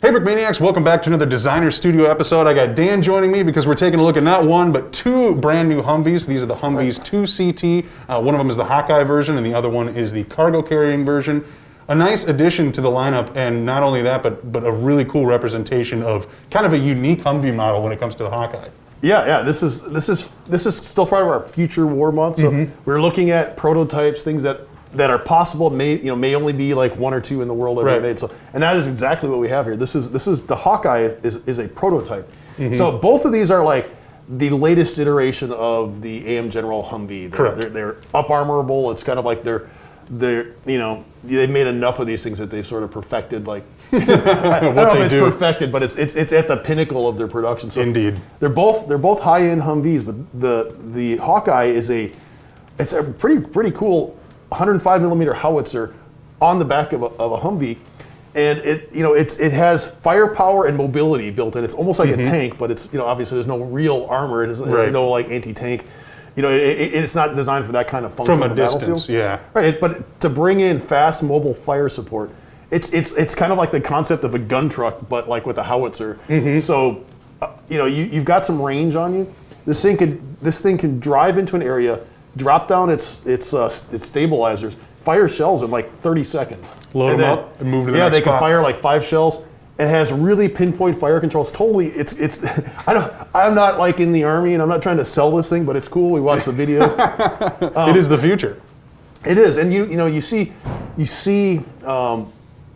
Hey Brickmaniacs, welcome back to another Designer Studio episode. I got Dan joining me because we're taking a look at not one, but two brand new Humvees. These are the Humvees 2CT. One of them is the Hawkeye version and the other one is the cargo carrying version. A nice addition to the lineup, and not only that, but a really cool representation of kind of a unique Humvee model when it comes to the Hawkeye. Yeah. This is still part of our future war month. So we're looking at prototypes, things that are possible, may only be like one or two in the world ever made. So, and that is exactly what we have here. This is the Hawkeye is a prototype. So both of these are like the latest iteration of the AM General Humvee. They're up armorable. It's kind of like they've made enough of these things that they've sort of perfected. Like I don't know if it's perfected, but it's at the pinnacle of their production. So indeed, they're both high end Humvees, but the Hawkeye is a pretty cool 105 millimeter howitzer on the back of a Humvee, and it has firepower and mobility built in. It's almost like a tank, but it's obviously there's no real armor. There's no like anti-tank. It's not designed for that kind of function from a distance. Yeah, right. But to bring in fast mobile fire support, it's kind of like the concept of a gun truck, but like with a howitzer. So you've got some range on you. This thing can drive into an area, drop down its stabilizers, fire shells in like 30 seconds. Load them up and move to the next spot. Yeah, they can fire like 5 shells. It has really pinpoint fire control. I'm not like in the Army and I'm not trying to sell this thing, but it's cool. We watch the videos. It is the future. It is, and you see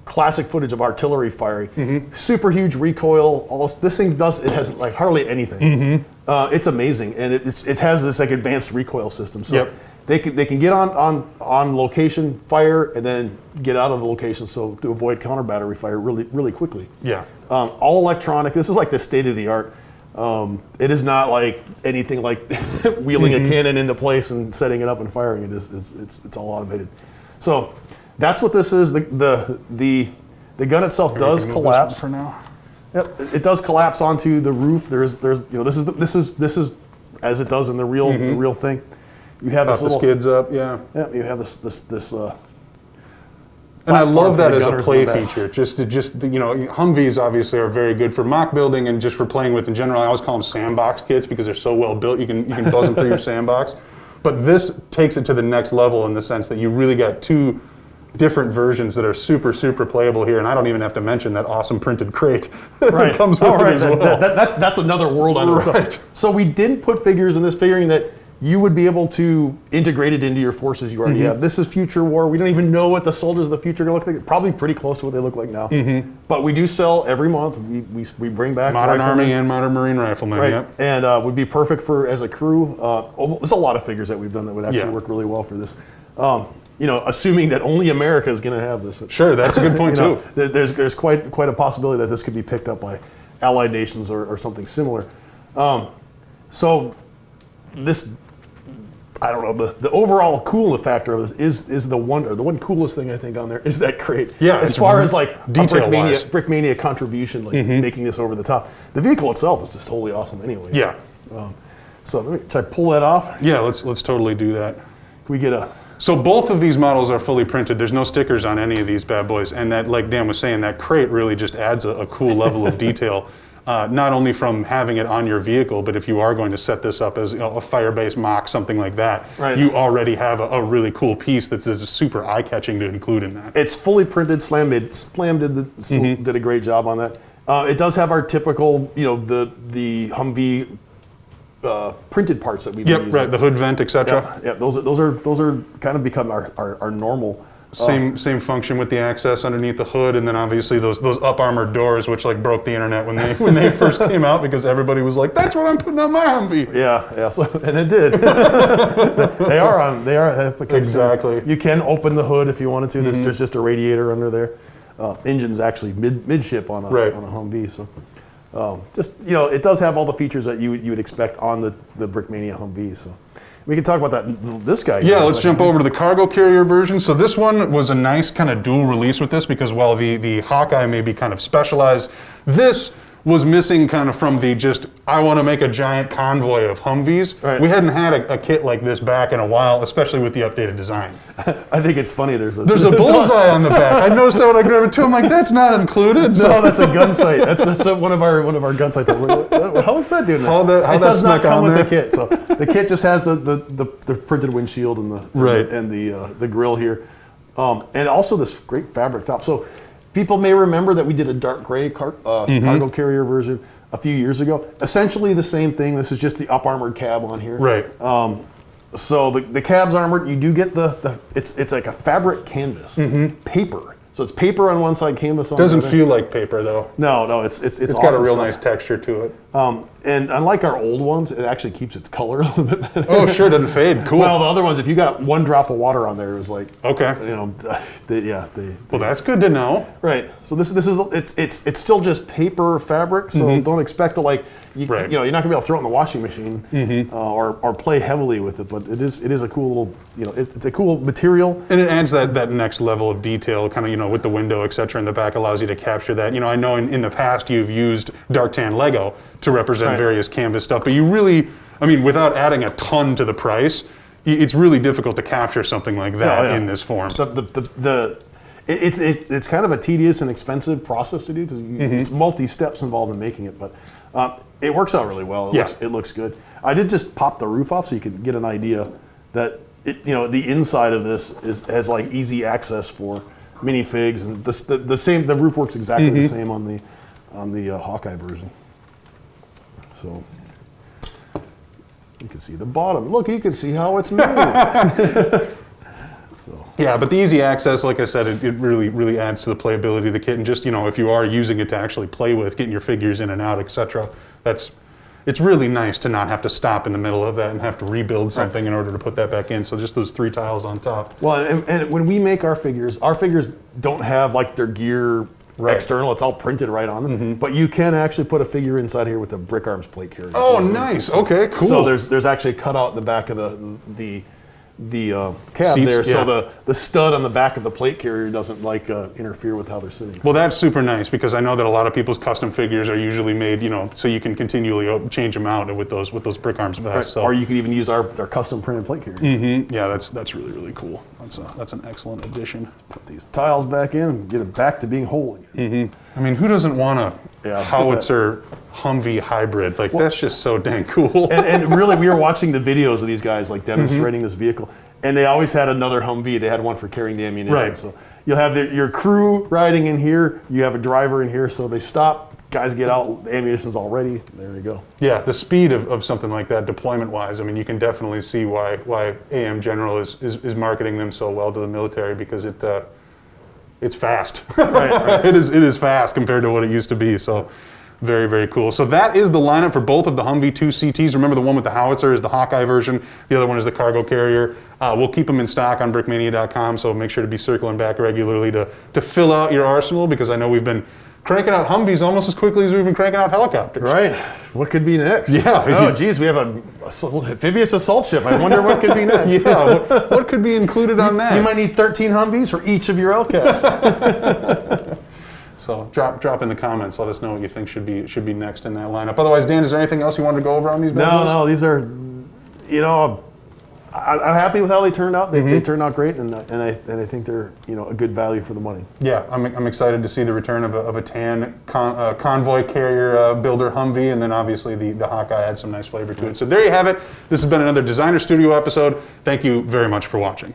classic footage of artillery firing, super huge recoil. This thing has like hardly anything. It's amazing, and it has this like advanced recoil system. So they can get on location, fire, and then get out of the location. So to avoid counter battery fire really quickly. Yeah. All electronic. This is like the state of the art. It is not like anything like wheeling a cannon into place and setting it up and firing it. It's all automated. So that's what this is. The gun itself does collapse. For now. Yep, it does collapse onto the roof. This is as it does in the real thing. You have this little skids up. Yeah. Yeah. You have this. And I love that as a play feature. Humvees obviously are very good for mock building and just for playing with in general. I always call them sandbox kits because they're so well built. You can buzz them through your sandbox. But this takes it to the next level in the sense that you really got two different versions that are super playable here, and I don't even have to mention that awesome printed crate that comes with it as well. That's another world on itself. So we didn't put figures in this, figuring that you would be able to integrate it into your forces you already have. This is future war. We don't even know what the soldiers of the future are going to look like. Probably pretty close to what they look like now. But we do sell every month. We bring back modern Army and modern Marine riflemen. Right. Yep. And would be perfect as a crew. There's a lot of figures that we've done that would actually work really well for this. Assuming that only America is going to have this. Sure, that's a good point too. There's quite a possibility that this could be picked up by allied nations or something similar. So this, I don't know, the overall cool factor of this is the one coolest thing I think on there is that crate. Yeah, as far as like detail-wise. Brickmania contribution, like making this over the top. The vehicle itself is just totally awesome anyway. Yeah. So should I pull that off? Yeah, let's totally do that. Can we get a? So both of these models are fully printed. There's no stickers on any of these bad boys. And that, like Dan was saying, that crate really just adds a cool level of detail, not only from having it on your vehicle, but if you are going to set this up as a fire-based mock, something like that, you already have a really cool piece that's super eye-catching to include in that. It's fully printed. Slam did a great job on that. It does have our typical, the Humvee printed parts that we've been using. Right, the hood vent, etc. Yeah, those are kind of become our normal. Same function with the access underneath the hood, and then obviously those up armored doors, which like broke the internet when they first came out because everybody was like, "That's what I'm putting on my Humvee." Yeah. So, and it did. They have become exactly. You can open the hood if you wanted to. There's just a radiator under there. Engine's actually midship on a Humvee. So. It does have all the features that you would expect on the Brickmania Humvee. So we can talk about this guy. Yeah, let's jump over to the cargo carrier version. So this one was a nice kind of dual release with this because while the Hawkeye may be kind of specialized, this was missing kind of from the just, I want to make a giant convoy of Humvees. Right. We hadn't had a kit like this back in a while, especially with the updated design. I think it's funny. There's a bullseye on the back. I noticed that when I grabbed it too. I'm like, that's not included. So. No, that's a gun sight. That's one of our gun sights. I was like, how is that doing that? It does not come with the kit. So the kit just has the printed windshield and the grill here, and also this great fabric top. So people may remember that we did a dark gray cargo carrier version a few years ago. Essentially the same thing. This is just the up armored cab on here. Right. So the cab's armored. You do get it's like a fabric canvas, paper. So it's paper on one side, canvas on the other. Doesn't feel like paper though. No, it's It's awesome got a real stuff. nice texture to it. And unlike our old ones, it actually keeps its color a little bit better. Oh, sure, doesn't fade. Cool. Well, the other ones, if you got one drop of water on there, it was like, okay. Well, that's good to know. Right. So this is it's still just paper fabric. So don't expect to you're not gonna be able to throw it in the washing machine or play heavily with it. But it is a cool little it's a cool material. And it adds that next level of detail, kind of with the window, et cetera, in the back, allows you to capture that. I know in the past you've used dark tan Lego to represent various canvas stuff, but you really, without adding a ton to the price, it's really difficult to capture something like that in this form. It's kind of a tedious and expensive process to do because it's multi-steps involved in making it, but it works out really well. It looks good. I did just pop the roof off so you can get an idea that the inside of this has like easy access for minifigs, and the roof works exactly the same on the Hawkeye version. So you can see the bottom. Look, you can see how it's made. Yeah, but the easy access, like I said, it really, really adds to the playability of the kit. And just, if you are using it to actually play with, getting your figures in and out, etc., it's really nice to not have to stop in the middle of that and have to rebuild something in order to put that back in. So just those 3 tiles on top. Well, and when we make our figures don't have like their gear external. It's all printed right on them. But you can actually put a figure inside here with a Brick Arms plate carrier. Oh, nice. Okay, cool. So there's actually a cutout in the back of the cab Seats, there, so the stud on the back of the plate carrier doesn't interfere with how they're sitting. Well, that's super nice because I know that a lot of people's custom figures are usually made, so you can continually change them out with those Brick Arms vests. So. Or you can even use our custom printed plate carrier. Yeah, that's really, really cool. That's an excellent addition. Put these tiles back in and get it back to being whole again. Who doesn't want a howitzer Humvee hybrid? That's just so dang cool. and really, we were watching the videos of these guys demonstrating this vehicle, and they always had another Humvee. They had one for carrying the ammunition. Right. So you'll have your crew riding in here. You have a driver in here. So they stop. Guys get out. The ammunition's all ready. There you go. Yeah, the speed of something like that, deployment-wise, you can definitely see why AM General is marketing them so well to the military because it's fast. Right. It is fast compared to what it used to be. So. Very, very cool. So that is the lineup for both of the Humvee 2 CTs. Remember, the one with the howitzer is the Hawkeye version. The other one is the cargo carrier. We'll keep them in stock on brickmania.com, so make sure to be circling back regularly to fill out your arsenal, because I know we've been cranking out Humvees almost as quickly as we've been cranking out helicopters. Right. What could be next? Yeah. Oh, geez, we have a amphibious assault ship. I wonder what could be next. Yeah. What could be included on that? You might need 13 Humvees for each of your LCATs. So drop in the comments. Let us know what you think should be next in that lineup. Otherwise, Dan, is there anything else you wanted to go over on these? No. These are, I'm happy with how they turned out. They turned out great, and I think they're a good value for the money. Yeah, I'm excited to see the return of a tan convoy carrier builder Humvee, and then obviously the Hawkeye had some nice flavor to it. So there you have it. This has been another Designer Studio episode. Thank you very much for watching.